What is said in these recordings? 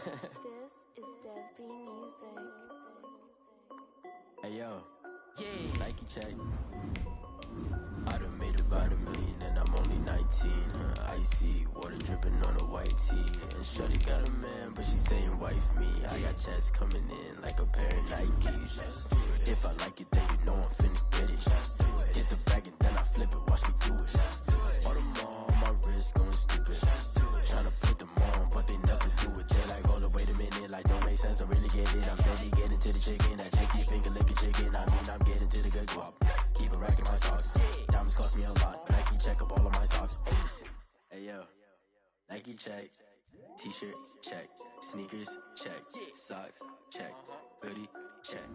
This is Dev B Music. Hey yo, Nike check. I done made about $1 million and I'm only 19. Icy water dripping on a white tee. And shorty got a man, but she saying wife me. I got checks coming in like a pair of Nikes. If I like it, then you know I'm finna get it. Hit the bag and then I flip it, watch me do it. All them on my wrist going stupid. Tryna put them on, but they never do it. They like, hold up, wait a minute, like don't make sense, don't really get it. I'm steady getting to the chicken, that tasty finger licking chicken. I mean, I'm getting to the good guap. Keep a rack in my socks. Diamonds cost me a lot, but Nike check up all of my socks. Hey yo, Nike check. T-shirt check. Sneakers check. Socks check. Hoodie check.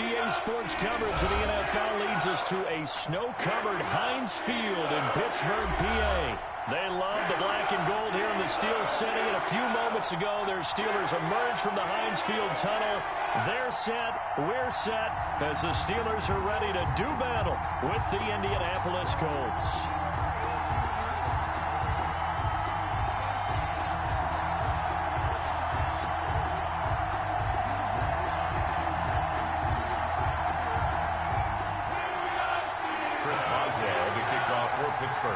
EA Sports coverage of the NFL leads us to a snow-covered Heinz Field in Pittsburgh, PA. They love the black and gold here in the Steel City, and a few moments ago, their Steelers emerged from the Heinz Field tunnel. They're set, we're set, as the Steelers are ready to do battle with the Indianapolis Colts. Pittsburgh.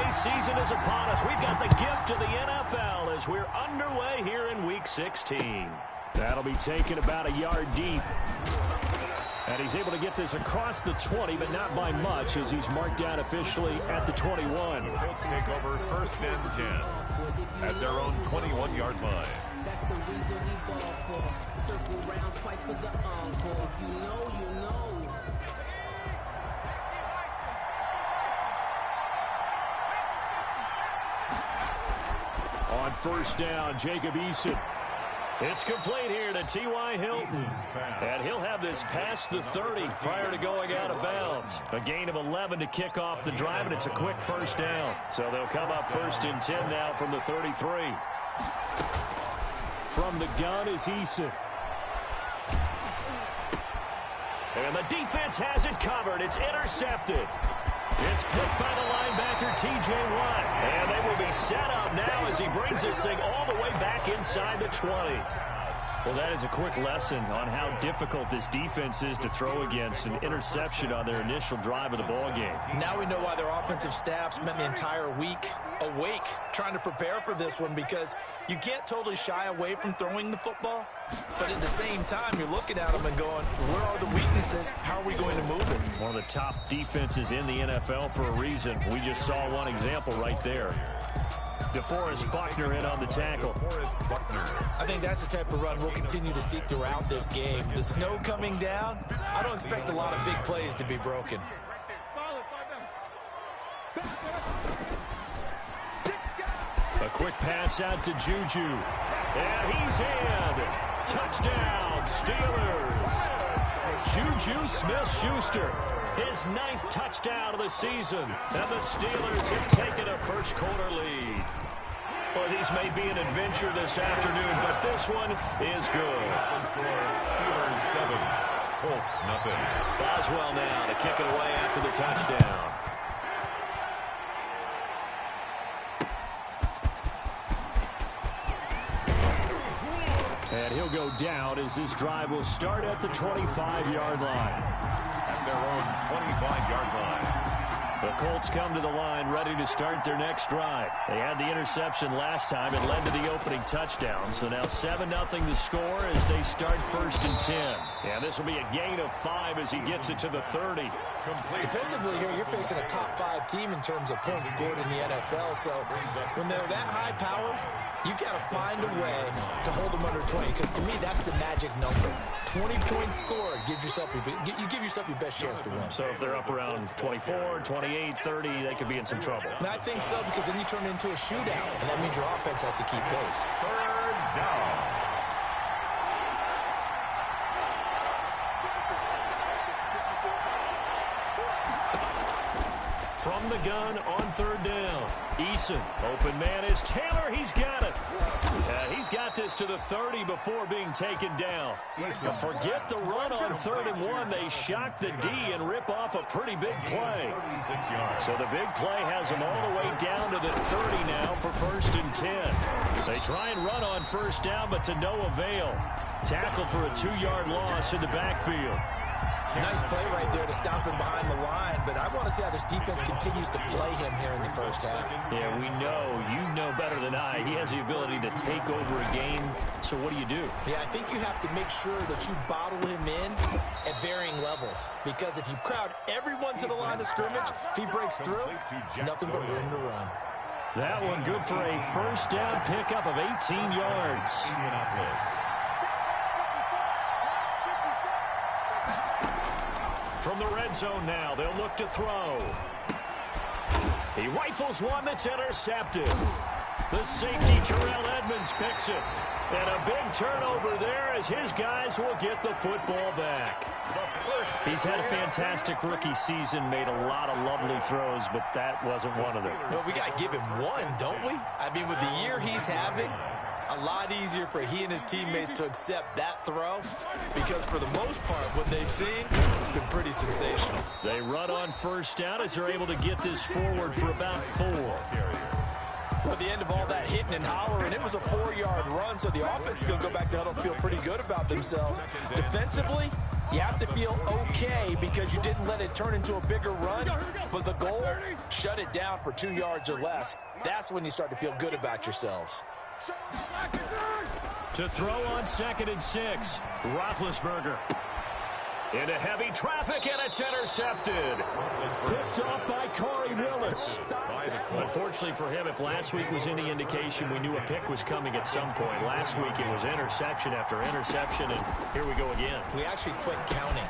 Season is upon us. We've got the gift of the NFL as we're underway here in Week 16. That'll be taken about a yard deep. And he's able to get this across the 20, but not by much, as he's marked down officially at the 21. The Colts take over first and 10 at their own 21-yard line. That's the reason we ball for. Circle round twice for the encore. If you know, you know. On first down, Jacob Eason. It's complete here to T.Y. Hilton. And he'll have this past the 30 prior to going out of bounds. A gain of 11 to kick off the drive, and it's a quick first down. So they'll come up first and 10 now from the 33. From the gun is Eason. And the defense has it covered. It's intercepted. It's picked by the linebacker, T.J. Watt. And they will be set up now as he brings this thing all the way back inside the 20. Well, that is a quick lesson on how difficult this defense is to throw against. An interception on their initial drive of the ballgame. Now we know why their offensive staff spent the entire week awake trying to prepare for this one, because you can't totally shy away from throwing the football. But at the same time, you're looking at them and going, where are the weaknesses? How are we going to move it? One of the top defenses in the NFL for a reason. We just saw one example right there. DeForest Buckner in on the tackle. I think that's the type of run we'll continue to see throughout this game. The snow coming down, I don't expect a lot of big plays to be broken. A quick pass out to Juju. And he's in. Touchdown, Steelers. Juju Smith-Schuster, his 9th touchdown of the season. And the Steelers have taken a first-quarter lead. Well, these may be an adventure this afternoon, but this one is good. Steelers 7, Colts nothing. Boswell now to kick it away after the touchdown. And he'll go down as this drive will start at the 25-yard line. At their own 25-yard line. The Colts come to the line ready to start their next drive. They had the interception last time. It led to the opening touchdown. So now 7-0 the score as they start first and 10. Yeah, this will be a gain of 5 as he gets it to the 30. Defensively here, you're facing a top 5 team in terms of points scored in the NFL. So when they're that high powered, you've got to find a way to hold them under 20, because to me, that's the magic number. 20 points scored gives yourself you give yourself your best chance to win. So if they're up around 24, 28, 30, they could be in some trouble. And I think so, because then you turn it into a shootout, and that means your offense has to keep pace. Third down. from the gun on third down. Eason, open man is Taylor. He's got it. He's got this to the 30 before being taken down. Forget the run on 3rd and 1. They shock the D and rip off a pretty big play. So the big play has them all the way down to the 30 now for 1st and 10. They try and run on 1st down, but to no avail. Tackled for a 2-yard loss in the backfield. Nice play right there to stop him behind the line, but I want to see how this defense continues to play him here in the first half. Yeah, we know. You know better than I. He has the ability to take over a game. So what do you do? Yeah, I think you have to make sure that you bottle him in at varying levels, because if you crowd everyone to the line of scrimmage, if he breaks through, there's nothing but room to run. That one good for a 1st down pickup of 18 yards. From the red zone now, they'll look to throw. He rifles one that's intercepted. The safety, Terrell Edmonds, picks it. And a big turnover there as his guys will get the football back. He's had a fantastic rookie season, made a lot of lovely throws, but that wasn't one of them. Well, we got to give him one, don't we? I mean, with the year he's having, a lot easier for he and his teammates to accept that throw, because for the most part, what they've seen, it's been pretty sensational. They run on 1st down as they're able to get this forward for about 4. At the end of all that hitting and hollering, it was a 4-yard run, so the offense is going to go back to huddle and feel pretty good about themselves. Defensively, you have to feel okay because you didn't let it turn into a bigger run, but the goal, shut it down for 2 yards or less. That's when you start to feel good about yourselves. To throw on 2nd and 6, Roethlisberger. Into heavy traffic, and it's intercepted. Picked off by Corey Willis. Unfortunately for him, if last week was any indication, we knew a pick was coming at some point. Last week it was interception after interception, and here we go again. We actually quit counting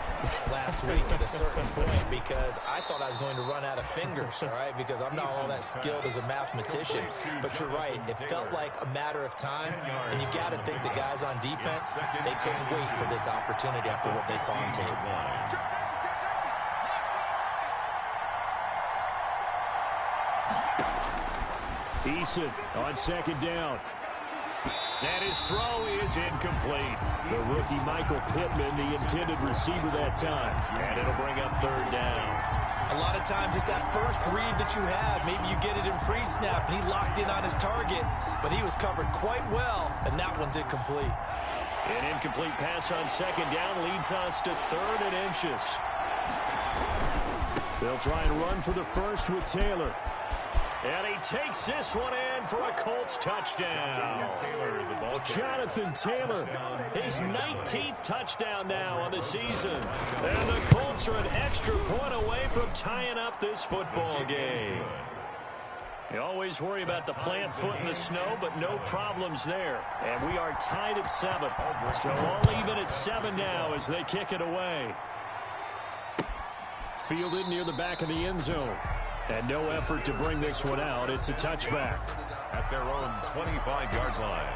last week at a certain point because I thought I was going to run out of fingers, all right, because I'm not all that skilled as a mathematician. But you're right, it felt like a matter of time, and you got to think the guys on defense, they couldn't wait for this opportunity after what they saw on tape. Eason on 2nd down. And his throw is incomplete. The rookie Michael Pittman, the intended receiver that time. And it'll bring up 3rd down. A lot of times it's that first read that you have. Maybe you get it in pre-snap, and he locked in on his target, but he was covered quite well, and that one's incomplete. An incomplete pass on 2nd down leads us to 3rd and inches. They'll try and run for the first with Taylor. And he takes this one in for a Colts touchdown. Jonathan Taylor, his 19th touchdown now on the season. And the Colts are an extra point away from tying up this football game. You always worry about the plant foot in the snow, but no problems there. And we are tied at 7. So all even at 7 now as they kick it away. Fielded near the back of the end zone. And no effort to bring this one out. It's a touchback. At their own 25-yard line.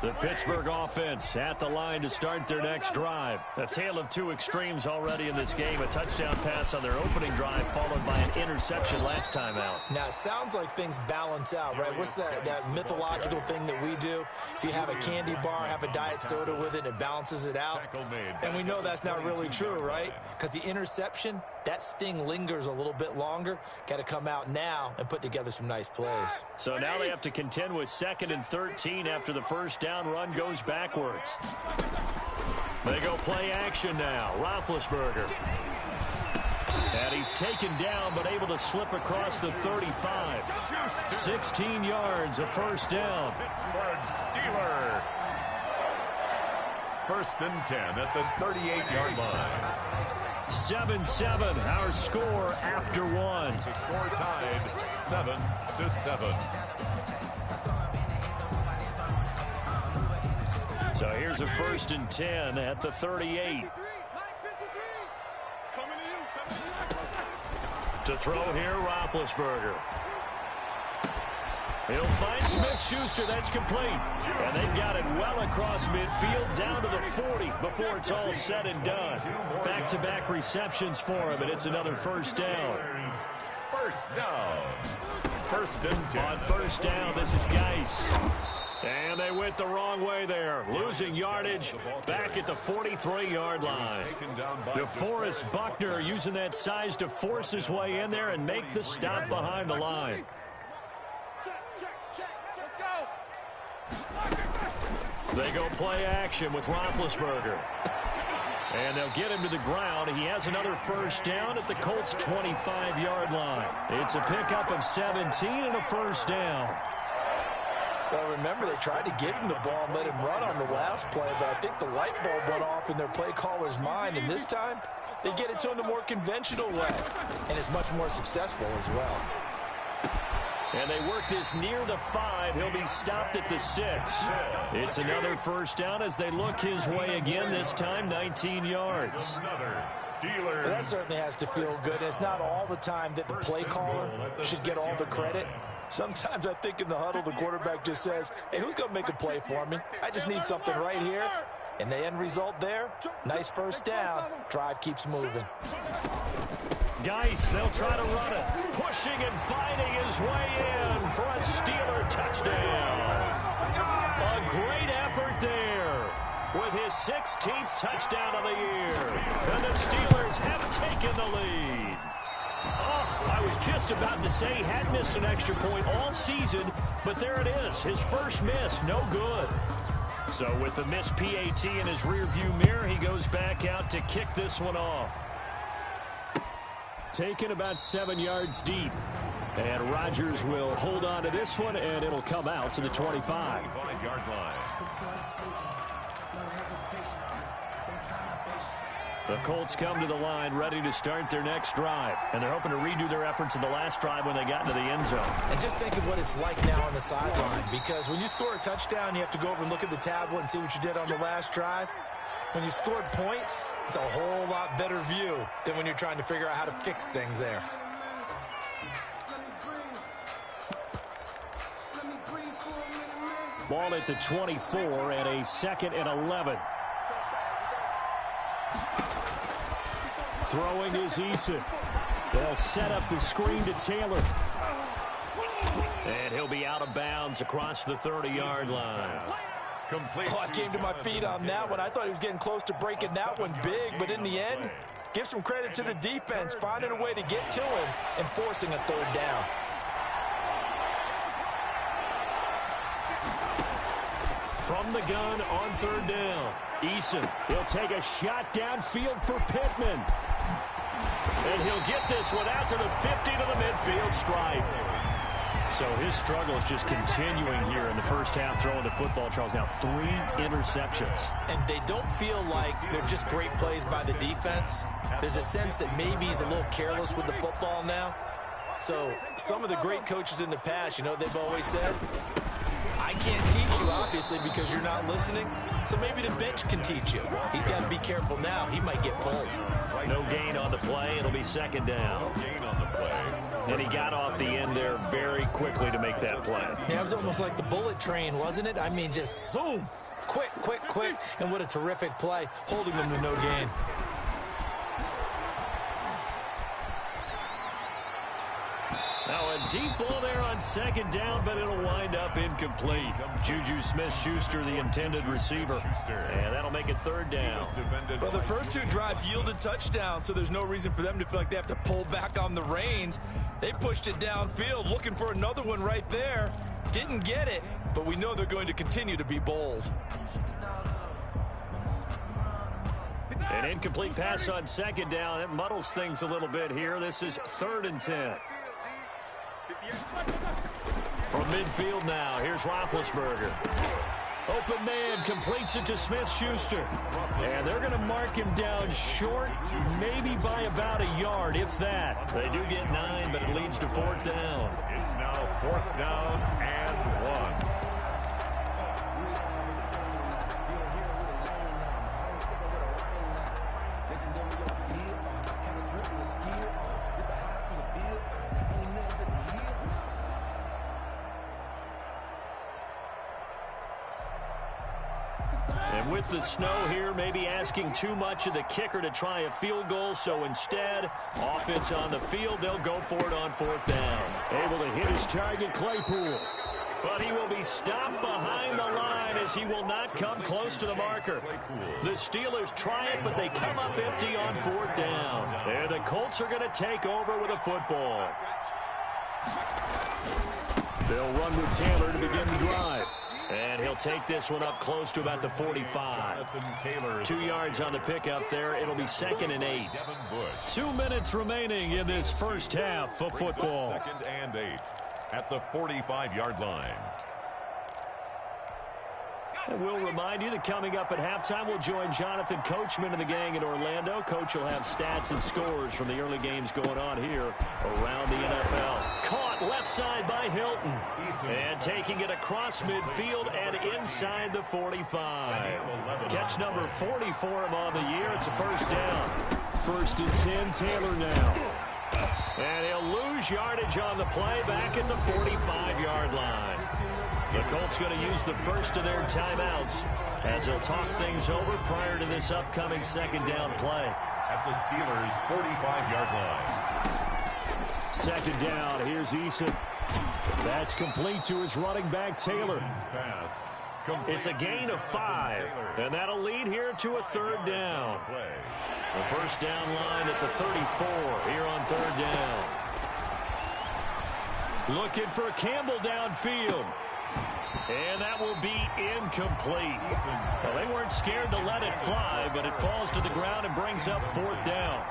The Pittsburgh offense at the line to start their next drive. A tale of two extremes already in this game. A touchdown pass on their opening drive followed by an interception last time out. Now, it sounds like things balance out, right? What's that mythological thing that we do? If you have a candy bar, have a diet soda with it, it balances it out. And we know that's not really true, right? Because the interception, that sting lingers a little bit longer. Got to come out now and put together some nice plays. So now they have to contend with 2nd and 13 after the first down run goes backwards. They go play action now. Roethlisberger. And he's taken down but able to slip across the 35. 16 yards, a first down. Pittsburgh Steelers. 1st and 10 at the 38-yard line. 7-7, our score after one. The score tied 7-7. So here's a 1st and 10 at the 38. To throw here, Roethlisberger. He'll find Smith-Schuster. That's complete. And they've got it well across midfield, down to the 40 before it's all said and done. Back-to-back receptions for him, and it's another first down. First down. First and 10. On first down, this is Geis. And they went the wrong way there. Losing yardage back at the 43-yard line. DeForest Buckner using that size to force his way in there and make the stop behind the line. They go play action with Roethlisberger. And they'll get him to the ground. He has another first down at the Colts' 25-yard line. It's a pickup of 17 and a first down. Well, remember, they tried to give him the ball and let him run on the last play, but I think the light bulb went off in their play caller's mind, and this time they get it to him the more conventional way, and it's much more successful as well. And they work this near the 5. He'll be stopped at the 6. It's another first down as they look his way again, this time 19 yards. Well, that certainly has to feel good. It's not all the time that the play caller should get all the credit. Sometimes I think in the huddle, the quarterback just says, hey, who's going to make a play for me? I just need something right here. And the end result there, nice first down. Drive keeps moving. Geis, they'll try to run it. Pushing and fighting his way in for a Steeler touchdown. A great effort there with his 16th touchdown of the year. And the Steelers have taken the lead. Oh, I was just about to say he had missed an extra point all season, but there it is. His first miss, no good. So with the missed PAT in his rearview mirror, he goes back out to kick this one off. Taken about 7 yards deep. And Rodgers will hold on to this one, and it'll come out to the 25-yard line. The Colts come to the line ready to start their next drive. And they're hoping to redo their efforts in the last drive when they got into the end zone. And just think of what it's like now on the sideline. Because when you score a touchdown, you have to go over and look at the tablet and see what you did on the last drive. When you scored points, it's a whole lot better view than when you're trying to figure out how to fix things there. Ball at the 24 and a 2nd and 11. Throwing is Eason. They'll set up the screen to Taylor. And he'll be out of bounds across the 30-yard line. Oh, I came to my feet on that one. I thought he was getting close to breaking that one big, but in the end, give some credit to the defense, finding a way to get to him and forcing a third down. From the gun on third down, Eason, he'll take a shot downfield for Pittman. And he'll get this one out to the 50 to the midfield stripe. So his struggle is just continuing here in the first half, throwing the football. Charles, now 3 interceptions. And they don't feel like they're just great plays by the defense. There's a sense that maybe he's a little careless with the football now. So some of the great coaches in the past, you know, they've always said, I can't teach you, obviously, because you're not listening. So maybe the bench can teach you. He's got to be careful now. He might get pulled. No gain on the play. It'll be 2nd down. No gain on the play. And he got off the end there very quickly to make that play. Yeah, it was almost like the bullet train, wasn't it? I mean, just zoom. Quick, quick, quick. And what a terrific play, holding them to no gain. Now a deep ball there on 2nd down, but it'll wind up incomplete. Juju Smith-Schuster, the intended receiver. And that'll make it 3rd down. Well, the first 2 drives yielded touchdowns, so there's no reason for them to feel like they have to pull back on the reins. They pushed it downfield, looking for another one right there. Didn't get it, but we know they're going to continue to be bold. An incomplete pass on 2nd down. It muddles things a little bit here. This is 3rd and 10. From midfield now, here's Roethlisberger. Open man, completes it to Smith-Schuster. And they're going to mark him down short, maybe by about a yard, if that. They do get 9, but it leads to 4th down. It's now 4th down and 1. And with the snow here, maybe asking too much of the kicker to try a field goal. So instead, offense on the field, they'll go for it on 4th down. Able to hit his target, Claypool. But he will be stopped behind the line as he will not come close to the marker. The Steelers try it, but they come up empty on 4th down. And the Colts are going to take over with a football. They'll run with Taylor to begin the drive. And he'll take this one up close to about the 45. 2 yards on the pickup there. It'll be 2nd and 8. 2 minutes remaining in this first half of football. 2nd and 8 at the 45-yard line. And we'll remind you that coming up at halftime, we'll join Jonathan Coachman and the gang in Orlando. Coach will have stats and scores from the early games going on here around the NFL. Caught left side by Hilton. And taking it across midfield and inside the 45. Catch number 40 for him on the year. It's a first down. 1st and 10, Taylor now. And he'll lose yardage on the play back at the 45-yard line. The Colts going to use the first of their timeouts as they'll talk things over prior to this upcoming 2nd down play. At the Steelers' 45-yard line. 2nd down. Here's Eason. That's complete to his running back, Taylor. It's a gain of 5, and that'll lead here to a 3rd down. The first down line at the 34 here on 3rd down. Looking for Campbell downfield. And that will be incomplete. Well, they weren't scared to let it fly, but it falls to the ground and brings up 4th down.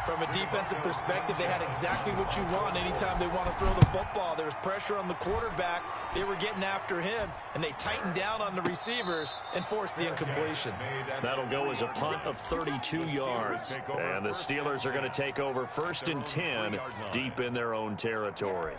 From a defensive perspective, they had exactly what you want anytime they want to throw the football. There was pressure on the quarterback. They were getting after him, and they tightened down on the receivers and forced the incompletion. That'll go as a punt of 32 yards. And the Steelers are going to take over 1st and 10 deep in their own territory.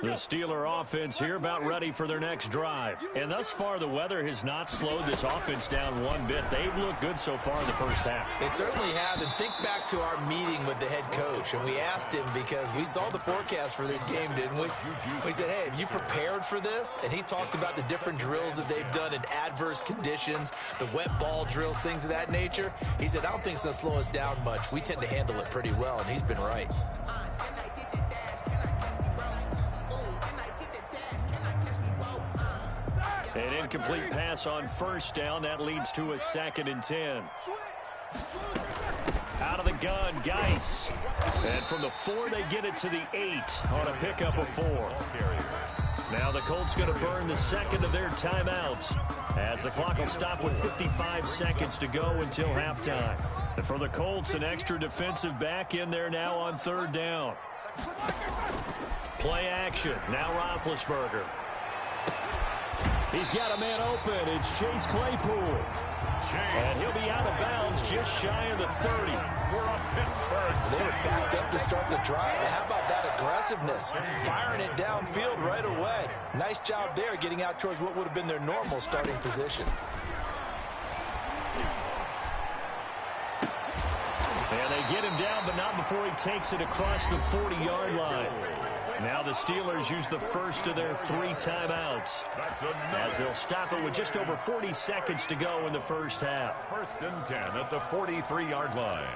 The Steeler offense here about ready for their next drive. And thus far, the weather has not slowed this offense down one bit. They've looked good so far in the first half. They certainly have. And think back to our meeting with the head coach. And we asked him because we saw the forecast for this game, didn't we? We said, hey, have you prepared for this? And he talked about the different drills that they've done in adverse conditions, the wet ball drills, things of that nature. He said, I don't think it's going to slow us down much. We tend to handle it pretty well, and he's been right. An incomplete pass on 1st down. That leads to a 2nd and 10. Out of the gun, Geis. And from the 4, they get it to the 8 on a pickup of 4. Now the Colts going to burn the 2nd of their timeouts as the clock will stop with 55 seconds to go until halftime. And for the Colts, an extra defensive back in there now on 3rd down. Play action. Now Roethlisberger. He's got a man open. It's Chase Claypool. And he'll be out of bounds just shy of the 30. We're up Pittsburgh. They were backed up to start the drive. How about that aggressiveness? Firing it downfield right away. Nice job there getting out towards what would have been their normal starting position. And they get him down, but not before he takes it across the 40-yard line. Now the Steelers use the first of their 3 timeouts as they'll stop it with just over 40 seconds to go in the first half. 1st and 10 at the 43-yard line.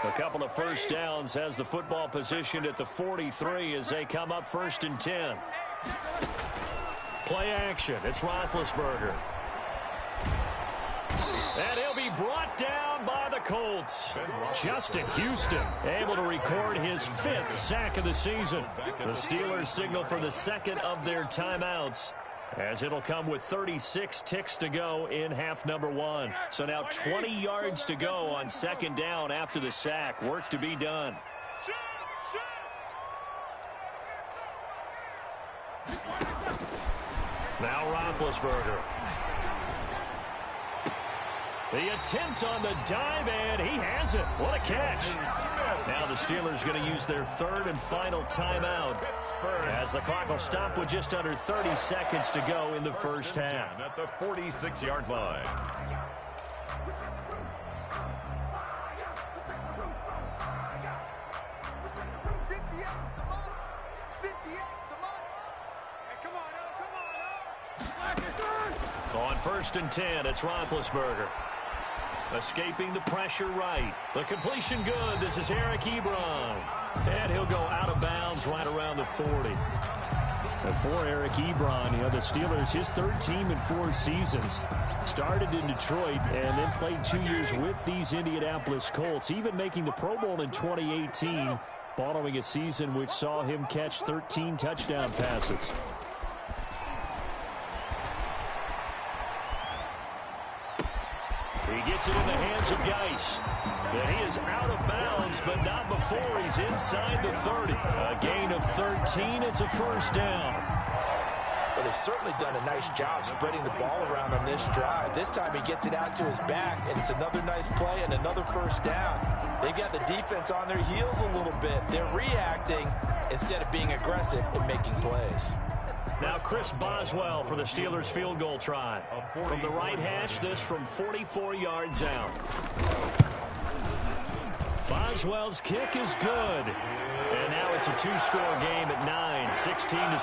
A couple of first downs has the football positioned at the 43 as they come up 1st and 10. Play action. It's Roethlisberger. And he'll be brought down by the Colts. Justin Houston able to record his 5th sack of the season. The Steelers signal for the 2nd of their timeouts as it'll come with 36 ticks to go in half number 1. So now 20 yards to go on 2nd down after the sack. Work to be done. Now Roethlisberger. The attempt on the dive, and he has it. What a catch. Now the Steelers going to use their 3rd and final timeout as the clock will stop with just under 30 seconds to go in the first half. At the 46-yard line. On 1st and 10, it's Roethlisberger. Escaping the pressure right. The completion good. This is Eric Ebron. And he'll go out of bounds right around the 40. And for Eric Ebron, the Steelers, his third team in 4 seasons. Started in Detroit and then played 2 years with these Indianapolis Colts, even making the Pro Bowl in 2018, following a season which saw him catch 13 touchdown passes. He gets it in the hands of Geis. And he is out of bounds, but not before he's inside the 30. A gain of 13. It's a first down. Well, they've certainly done a nice job spreading the ball around on this drive. This time he gets it out to his back, and it's another nice play and another first down. They've got the defense on their heels a little bit. They're reacting instead of being aggressive and making plays. Now Chris Boswell for the Steelers field goal try. From the right hash, this from 44 yards out. Boswell's kick is good. And now it's a 2-score game at 9, 16-7.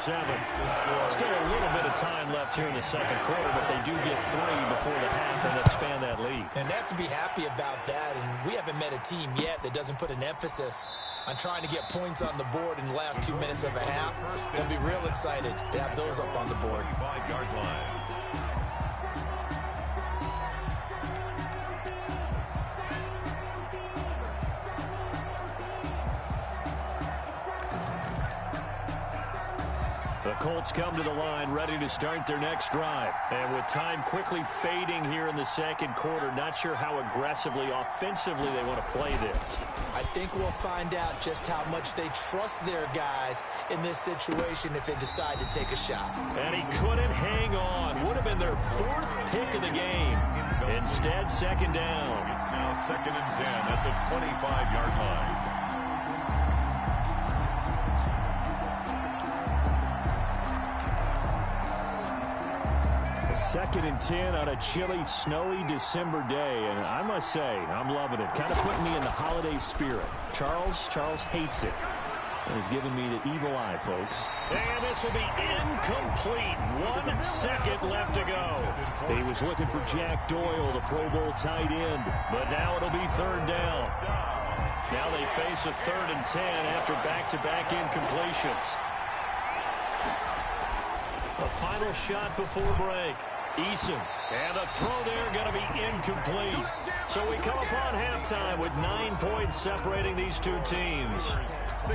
Still a little bit of time left here in the second quarter, but they do get 3 before the half and expand that lead. And they have to be happy about that, and we haven't met a team yet that doesn't put an emphasis on trying to get points on the board in the last 2 minutes of a half. They'll be real excited to have those up on the board. 5-yard line. The Colts come to the line ready to start their next drive. And with time quickly fading here in the second quarter, not sure how aggressively, offensively they want to play this. I think we'll find out just how much they trust their guys in this situation if they decide to take a shot. And he couldn't hang on. Would have been their 4th pick of the game. Instead, second down. It's now 2nd and 10 at the 25-yard line. Second and 10 on a chilly, snowy December day, and I must say, I'm loving it. Kind of putting me in the holiday spirit. Charles hates it. And he's giving me the evil eye, folks. And this will be incomplete. 1 second left to go. He was looking for Jack Doyle, the Pro Bowl tight end. But now it'll be 3rd down. Now they face a 3rd and 10 after back-to-back incompletions. A final shot before break. Eason. And the throw there going to be incomplete. So we come upon halftime with 9 points separating these two teams.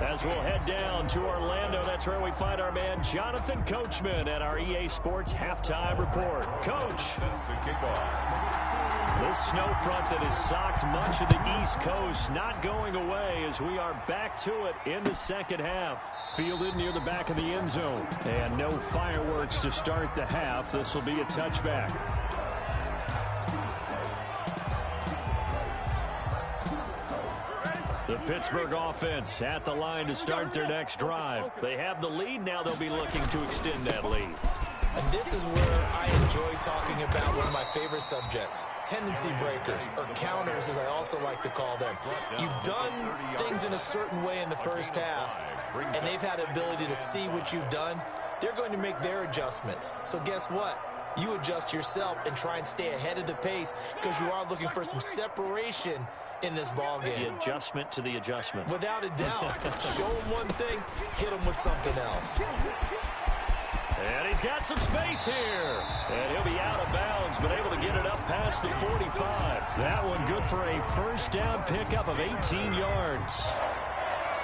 As we'll head down to Orlando, that's where we find our man Jonathan Coachman at our EA Sports Halftime Report. Coach. This snow front that has socked much of the East Coast not going away as we are back to it in the second half. Fielded near the back of the end zone. And no fireworks to start the half. This will be a touchback. The Pittsburgh offense at the line to start their next drive. They have the lead. Now they'll be looking to extend that lead. And this is where I enjoy talking about one of my favorite subjects, tendency breakers, or counters as I also like to call them. You've done things in a certain way in the first half, and they've had the ability to see what you've done. They're going to make their adjustments. So guess what? You adjust yourself and try and stay ahead of the pace because you are looking for some separation in this ball game. The adjustment to the adjustment. Without a doubt. Show them one thing, hit them with something else. And he's got some space here. And he'll be out of bounds, but able to get it up past the 45. That one good for a first down pickup of 18 yards.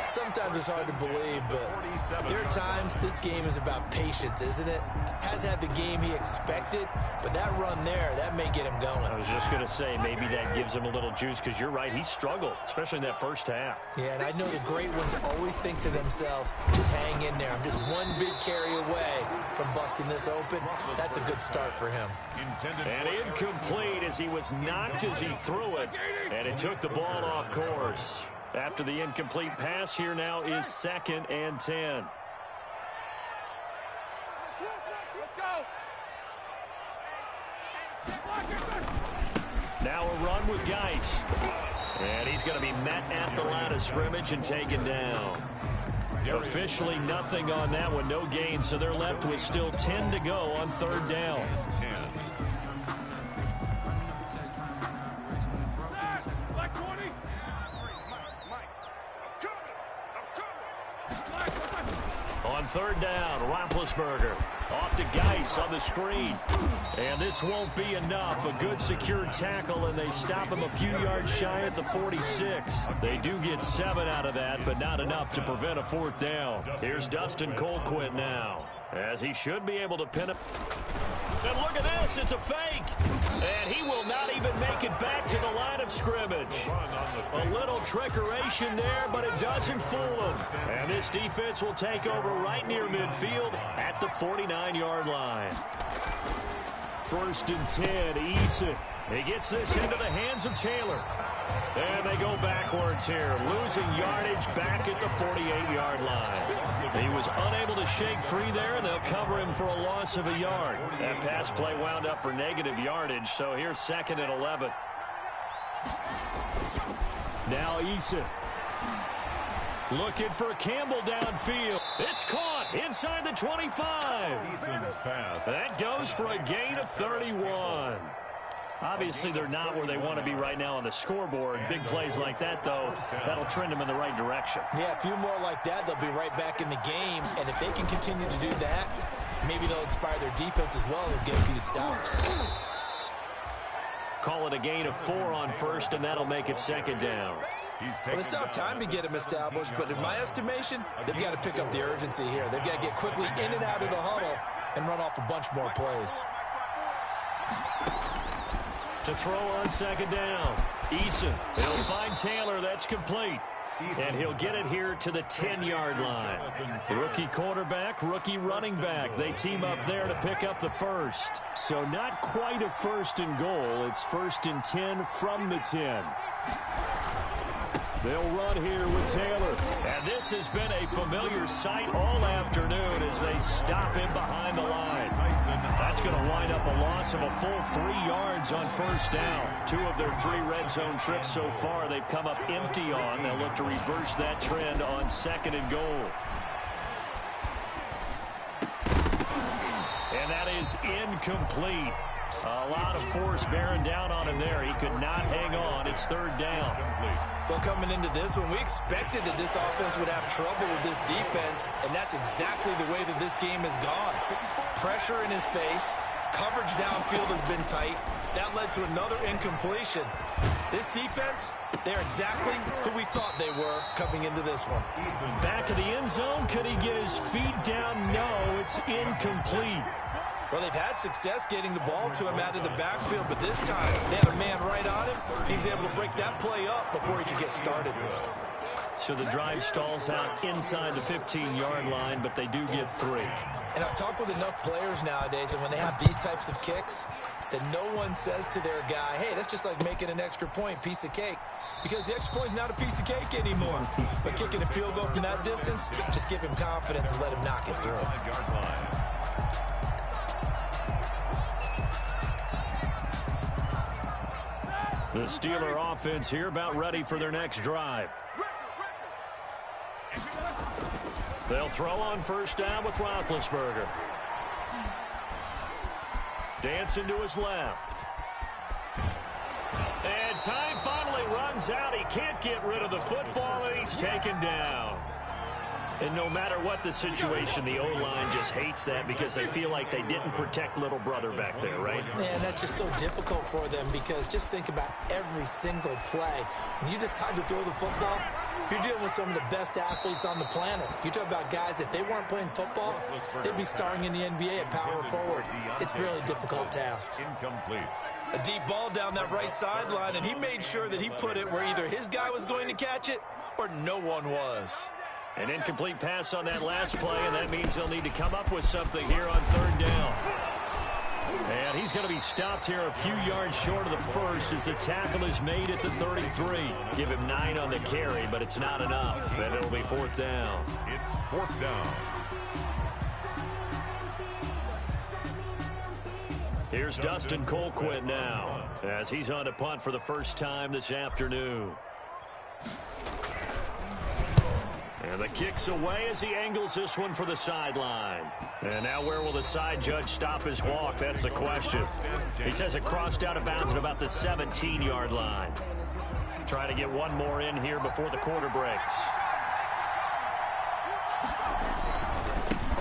Sometimes it's hard to believe, but there are times this game is about patience, isn't it? Has had the game he expected, but that run there, that may get him going. I was just going to say, maybe that gives him a little juice, because you're right, he struggled, especially in that first half. Yeah, and I know the great ones always think to themselves, just hang in there. I'm just one big carry away from busting this open. That's a good start for him. And incomplete as he was knocked as he threw it, and it took the ball off course. After the incomplete pass, here now is 2nd and 10. Now a run with Geis. And he's going to be met at the line of scrimmage and taken down. Officially nothing on that one, no gain, so they're left with still 10 to go on third down. 10. On third down, Roethlisberger off to Geis on the screen. And this won't be enough. A good secure tackle, and they stop him a few yards shy at the 46. They do get 7 out of that, but not enough to prevent a fourth down. Here's Dustin Colquitt now, as he should be able to pin it. And look at this, it's a fake. And he will not even make it back to the line of scrimmage. A little trickeration there, but it doesn't fool him. And this defense will take over right near midfield at the 49-yard line. First and 10, Eason. He gets this into the hands of Taylor. And they go backwards here, losing yardage back at the 48-yard line. He was unable to shake free there, and they'll cover him for a loss of a yard. That pass play wound up for negative yardage, so here's 2nd and 11. Now Eason. Looking for Campbell downfield. It's caught inside the 25. Eason's pass. That goes for a gain of 31. Obviously, they're not where they want to be right now on the scoreboard. Big plays like that, though, that'll trend them in the right direction. Yeah, a few more like that, they'll be right back in the game. And if they can continue to do that, maybe they'll inspire their defense as well and get a few stops. Call it a gain of 4 on first, and that'll make it 2nd down. Well, they still have time to get them established, but in my estimation, they've got to pick up the urgency here. They've got to get quickly in and out of the huddle and run off a bunch more plays. To throw on 2nd down, Eason. He'll find Taylor. That's complete. And he'll get it here to the 10-yard line. Rookie quarterback, rookie running back. They team up there to pick up the first. So not quite a 1st and goal. It's 1st and 10 from the 10. They'll run here with Taylor. And this has been a familiar sight all afternoon as they stop him behind the line. That's going to wind up a loss of a full 3 yards on first down. 2 of their 3 red zone trips so far they've come up empty on. They'll look to reverse that trend on 2nd and goal. And that is incomplete. A lot of force bearing down on him there. He could not hang on. It's 3rd down. Well, coming into this one, we expected that this offense would have trouble with this defense, and that's exactly the way that this game has gone. Pressure in his face. Coverage downfield has been tight. That led to another incompletion. This defense, they're exactly who we thought they were coming into this one. Back of the end zone. Could he get his feet down? No, it's incomplete. Well, they've had success getting the ball to him out of the backfield, but this time they had a man right on him. He was able to break that play up before he could get started. So the drive stalls out inside the 15-yard line, but they do get 3. And I've talked with enough players nowadays, and when they have these types of kicks, that no one says to their guy, hey, that's just like making an extra point, piece of cake. Because the extra point is not a piece of cake anymore. But kicking a field goal from that distance, just give him confidence and let him knock it through. The Steeler offense here about ready for their next drive. They'll throw on first down with Roethlisberger. Dancing to his left. And time finally runs out. He can't get rid of the football, and he's taken down. And no matter what the situation, the O-line just hates that because they feel like they didn't protect little brother back there, right? Man, that's just so difficult for them because just think about every single play. When you decide to throw the football, you're dealing with some of the best athletes on the planet. You talk about guys, if they weren't playing football, they'd be starring in the NBA at power forward. It's a really difficult task. Incomplete. A deep ball down that right sideline, and he made sure that he put it where either his guy was going to catch it or no one was. An incomplete pass on that last play, and that means they'll need to come up with something here on third down. And he's going to be stopped here a few yards short of the first as the tackle is made at the 33. Give him 9 on the carry, but it's not enough, and it'll be 4th down. It's 4th down. Here's Dustin Colquitt now as he's on a punt for the first time this afternoon. And the kick's away as he angles this one for the sideline. And now where will the side judge stop his walk? That's the question. He says it crossed out of bounds at about the 17-yard line. Trying to get one more in here before the quarter breaks.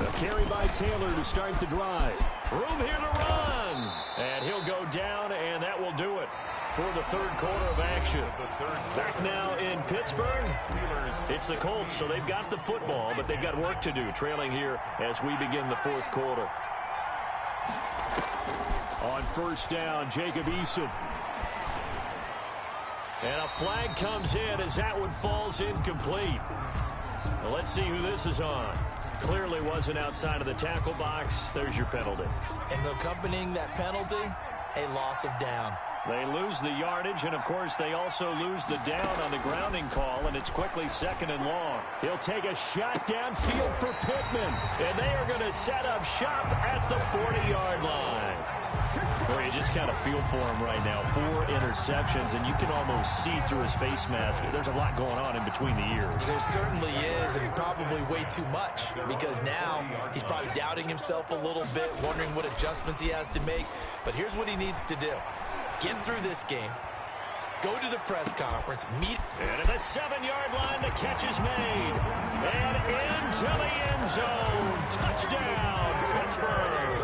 A carry by Taylor to start the drive. Room here to run. And he'll go down, and that will do it for the third quarter of action. Back now in Pittsburgh, it's the Colts, so they've got the football, but they've got work to do, trailing here as we begin the fourth quarter. On first down, Jacob Eason. And a flag comes in as that one falls incomplete. Well, let's see who this is on. Clearly wasn't outside of the tackle box. There's your penalty. And accompanying that penalty, a loss of down. They lose the yardage, and, of course, they also lose the down on the grounding call, and it's quickly second and long. He'll take a shot downfield for Pittman. And they are going to set up shop at the 40-yard line. Boy, you just kind of feel for him right now. 4 interceptions, and you can almost see through his face mask. There's a lot going on in between the ears. There certainly is, and probably way too much, because now he's probably doubting himself a little bit, wondering what adjustments he has to make. But here's what he needs to do. Get through this game. Go to the press conference. Meet. And at the 7-yard line, the catch is made. And into the end zone. Touchdown, Pittsburgh.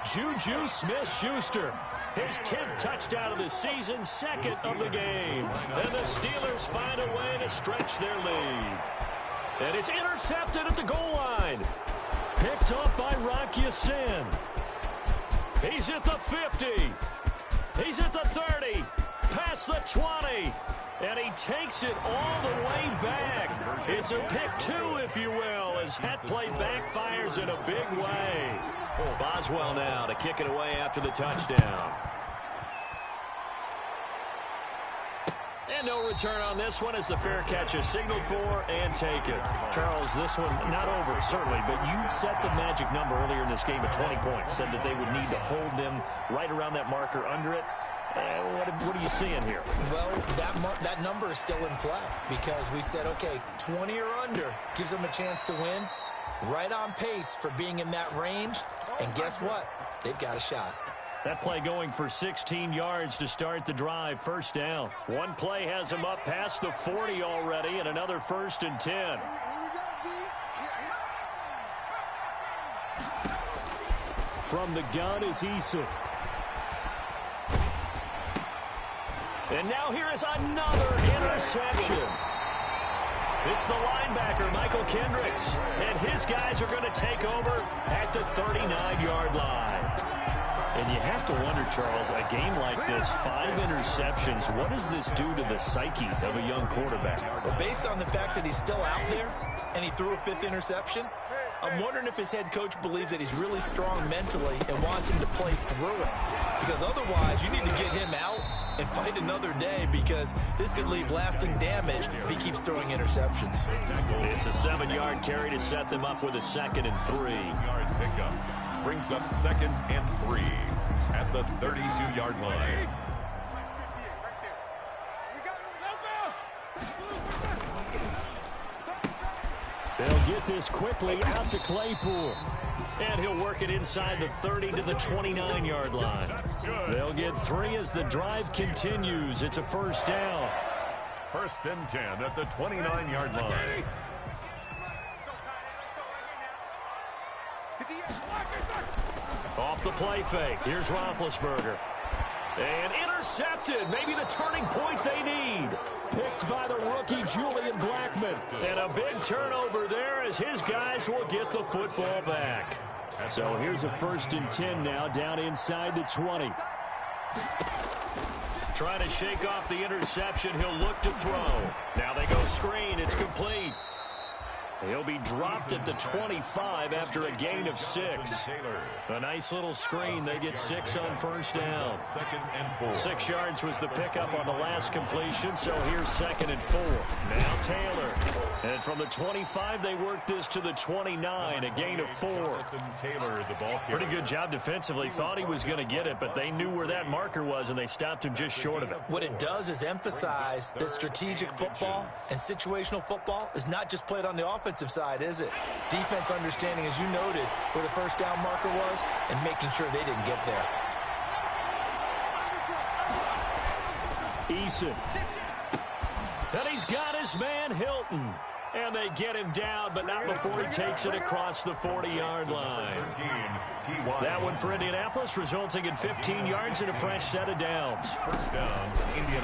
Juju Smith-Schuster, his 10th touchdown of the season, second of the game. And the Steelers find a way to stretch their lead. And it's intercepted at the goal line. Picked up by Rock Ya-Sin. He's at the 50. He's at the 30. Past the 20. And he takes it all the way back. It's a pick 2, if you will, as that play backfires in a big way. Boswell now to kick it away after the touchdown. And no return on this one as the fair catch is signaled for and taken. Charles, this one not over, certainly, but you set the magic number earlier in this game at 20 points. Said that they would need to hold them right around that marker under it. What are you seeing here? Well, that number is still in play because we said, okay, 20 or under gives them a chance to win. Right on pace for being in that range. And guess what? They've got a shot. That play going for 16 yards to start the drive. First down. One play has him up past the 40 already, and another 1st and 10. From the gun is Eason. And now here is another interception. It's the linebacker, Michael Kendricks. And his guys are going to take over at the 39-yard line. And you have to wonder, Charles, a game like this, 5 interceptions, what does this do to the psyche of a young quarterback? Well, based on the fact that he's still out there and he threw a 5th interception, I'm wondering if his head coach believes that he's really strong mentally and wants him to play through it. Because otherwise, you need to get him out and fight another day because this could leave lasting damage if he keeps throwing interceptions. It's a 7-yard carry to set them up with a 2nd and 3. Pickup brings up 2nd and 3 at the 32-yard line. They'll get this quickly out to Claypool. And he'll work it inside the 30 to the 29-yard line. They'll get 3 as the drive continues. It's a first down. 1st and 10 at the 29-yard line. Off the play fake. Here's Roethlisberger. And intercepted. Maybe the turning point they need. Picked by the rookie Julian Blackmon. And a big turnover there as his guys will get the football back. So here's a 1st and 10 now down inside the 20. Trying to shake off the interception. He'll look to throw. Now they go screen. It's complete. He'll be dropped at the 25 after a gain of 6. A nice little screen. They get 6 on first down. 6 yards was the pickup on the last completion, so here's 2nd and 4. Now Taylor. And from the 25, they work this to the 29, a gain of 4. Pretty good job defensively. Thought he was going to get it, but they knew where that marker was, and they stopped him just short of it. What it does is emphasize that strategic football and situational football is not just played on the offensive side, is it? Defense understanding, as you noted, where the first down marker was and making sure they didn't get there. Eason. And he's got his man Hilton. And they get him down, but not before he takes it across the 40-yard line. That one for Indianapolis, resulting in 15 yards and a fresh set of downs. First down,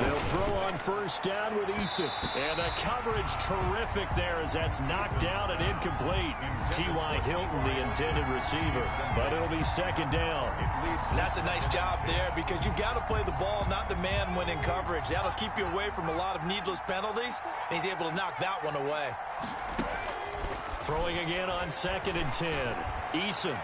They'll throw on first down with Eason. And the coverage terrific there as that's knocked down and incomplete. T.Y. Hilton, the intended receiver. But it'll be 2nd down. And that's a nice job there because you've got to play the ball, not the man when in coverage. That'll keep you away from a lot of needless penalties, and he's able to knock that one away. Throwing again on 2nd and 10. Eason.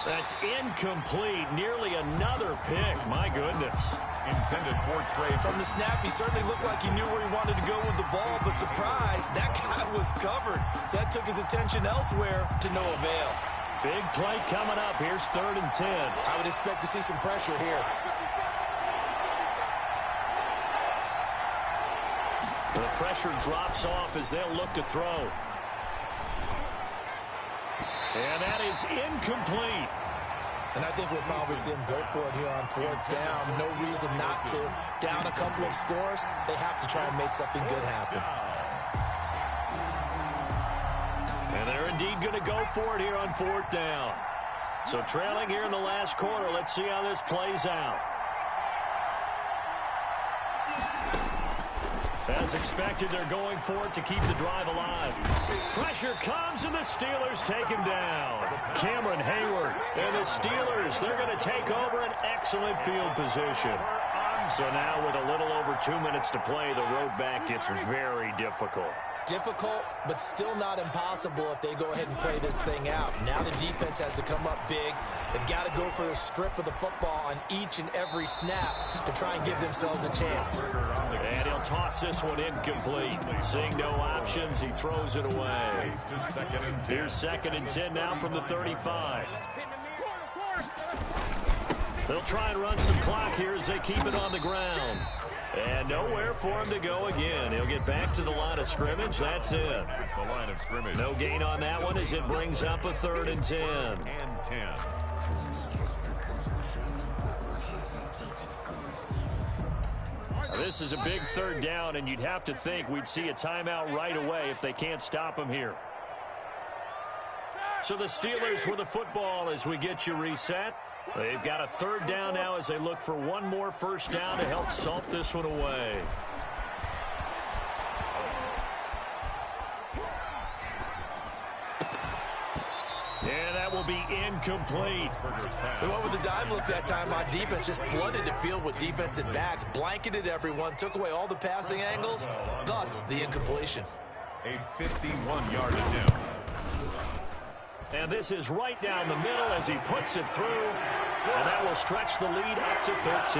That's incomplete. Nearly another pick. My goodness. Intended for Trey. From the snap, he certainly looked like he knew where he wanted to go with the ball, but surprise, that guy was covered. So that took his attention elsewhere to no avail. Big play coming up. Here's 3rd and 10. I would expect to see some pressure here. The pressure drops off as they'll look to throw. And that is incomplete. And I think we'll probably see him go for it here on 4th down. No reason not to. Down a couple of scores, they have to try and make something good happen. And they're indeed going to go for it here on 4th down. So trailing here in the last quarter, let's see how this plays out. As expected, they're going for it to keep the drive alive. Pressure comes, and the Steelers take him down. Cameron Hayward and the Steelers, they're going to take over an excellent field position. So now with a little over 2 minutes to play, the road back gets very difficult. Difficult, but still not impossible if they go ahead and play this thing out. Now the defense has to come up big. They've got to go for a strip of the football on each and every snap to try and give themselves a chance. And he'll toss this one incomplete. Seeing no options, he throws it away. Here's 2nd and 10 now from the 35. They'll try and run some clock here as they keep it on the ground. And nowhere for him to go again. He'll get back to the line of scrimmage. That's it. The line of scrimmage. No gain on that one as it brings up a 3rd and 10. And 10. This is a big 3rd down, and you'd have to think we'd see a timeout right away if they can't stop him here. So the Steelers with the football as we get you reset. They've got a 3rd down now as they look for one more first down to help salt this one away. And that will be incomplete. They went with the dime look that time on defense, just flooded the field with defensive backs, blanketed everyone, took away all the passing angles, thus the incompletion. A 51-yard attempt. And this is right down the middle as he puts it through. And that will stretch the lead up to 13.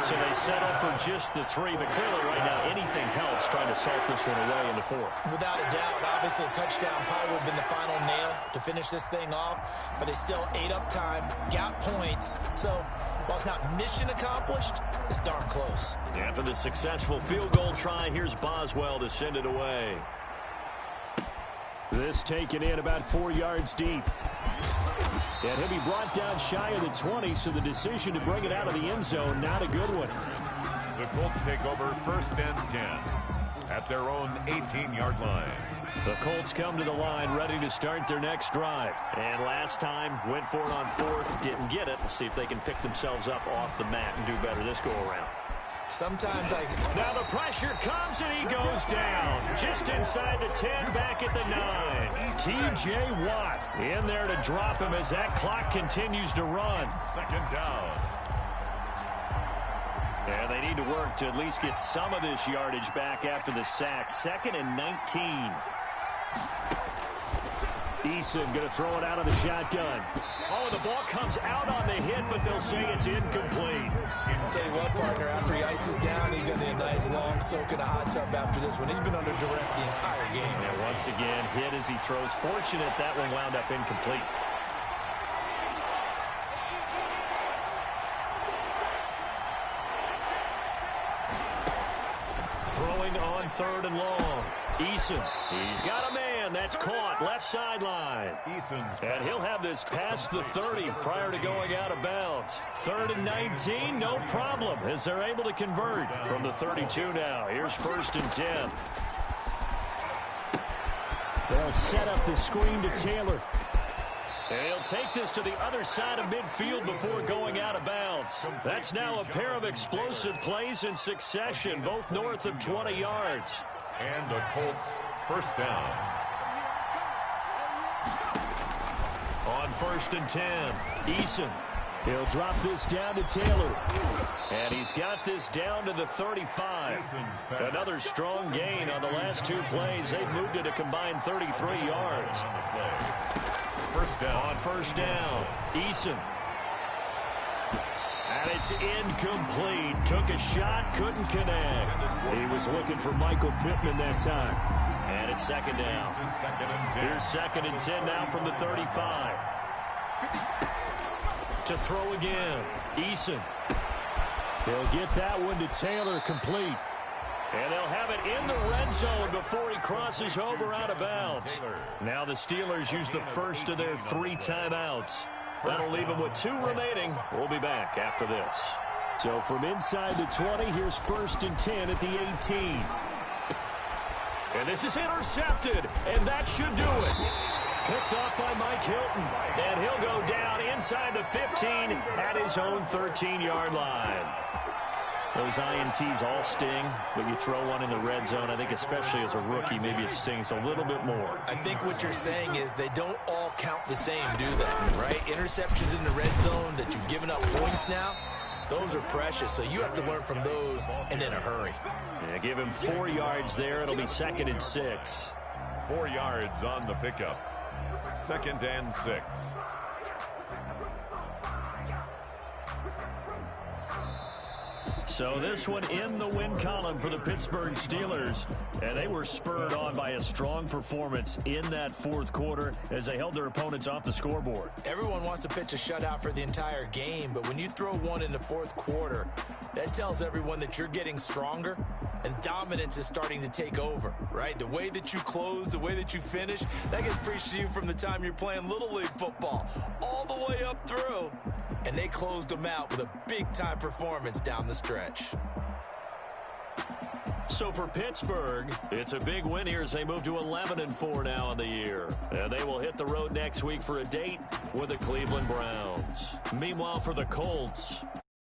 So they settle for just the 3. But clearly right now anything helps trying to salt this one away in the 4th. Without a doubt, obviously a touchdown probably would have been the final nail to finish this thing off. But they still ate up time, got points. So while it's not mission accomplished, it's darn close. After the successful field goal try, here's Boswell to send it away. This taken in about 4 yards deep. And he'll be brought down shy of the 20, so the decision to bring it out of the end zone, not a good one. The Colts take over 1st and 10 at their own 18-yard line. The Colts come to the line ready to start their next drive. And last time, went for it on 4th, didn't get it. We'll see if they can pick themselves up off the mat and do better this go-around. Sometimes Now the pressure comes and he goes down. Just inside the 10, back at the 9. T.J. Watt in there to drop him as that clock continues to run. 2nd down. And they need to work to at least get some of this yardage back after the sack. 2nd and 19. Eason going to throw it out of the shotgun. Oh, the ball comes out on the hit, but they'll say it's incomplete. I'll tell you what, partner, after he ices down, he's going to need a nice long soak in a hot tub after this one. He's been under duress the entire game. And once again, hit as he throws. Fortunate that one wound up incomplete. Throwing on 3rd and long. Eason, he's got a man. That's caught. Left sideline. And he'll have this past the 30 prior to going out of bounds. 3rd and 19, no problem, as they're able to convert from the 32 now. Here's 1st and 10. They'll set up the screen to Taylor. And he'll take this to the other side of midfield before going out of bounds. That's now a pair of explosive plays in succession, both north of 20 yards. And the Colts first down. On 1st and 10, Eason. He'll drop this down to Taylor. And he's got this down to the 35. Another strong gain on the last 2 plays. They've moved it a combined 33 yards. First down. On 1st down, Eason. And it's incomplete. Took a shot, couldn't connect. He was looking for Michael Pittman that time. And it's 2nd down. Here's 2nd and 10 now from the 35. To throw again, Eason. They'll get that one to Taylor, complete. And they'll have it in the red zone before he crosses over out of bounds. Now the Steelers use the first of their 3 timeouts. That'll leave them with 2 remaining. We'll be back after this. So from inside the 20, here's 1st and 10 at the 18. And this is intercepted, and that should do it. Picked off by Mike Hilton, and he'll go down inside the 15 at his own 13-yard line. Those INTs all sting, but you throw one in the red zone, I think especially as a rookie, maybe it stings a little bit more. I think what you're saying is they don't all count the same, do they? Right? Interceptions in the red zone that you've given up points now, those are precious. So you have to learn from those and in a hurry. Yeah, give him 4 yards there. It'll be 2nd and 6. 4 yards on the pickup. 2nd and 6. So this one in the win column for the Pittsburgh Steelers. And they were spurred on by a strong performance in that 4th quarter as they held their opponents off the scoreboard. Everyone wants to pitch a shutout for the entire game, but when you throw one in the 4th quarter, that tells everyone that you're getting stronger and dominance is starting to take over, right? The way that you close, the way that you finish, that gets preached to you from the time you're playing Little League football all the way up through. And they closed them out with a big-time performance down the stretch. So for Pittsburgh, it's a big win here as they move to 11-4 now in the year. And they will hit the road next week for a date with the Cleveland Browns. Meanwhile, for the Colts,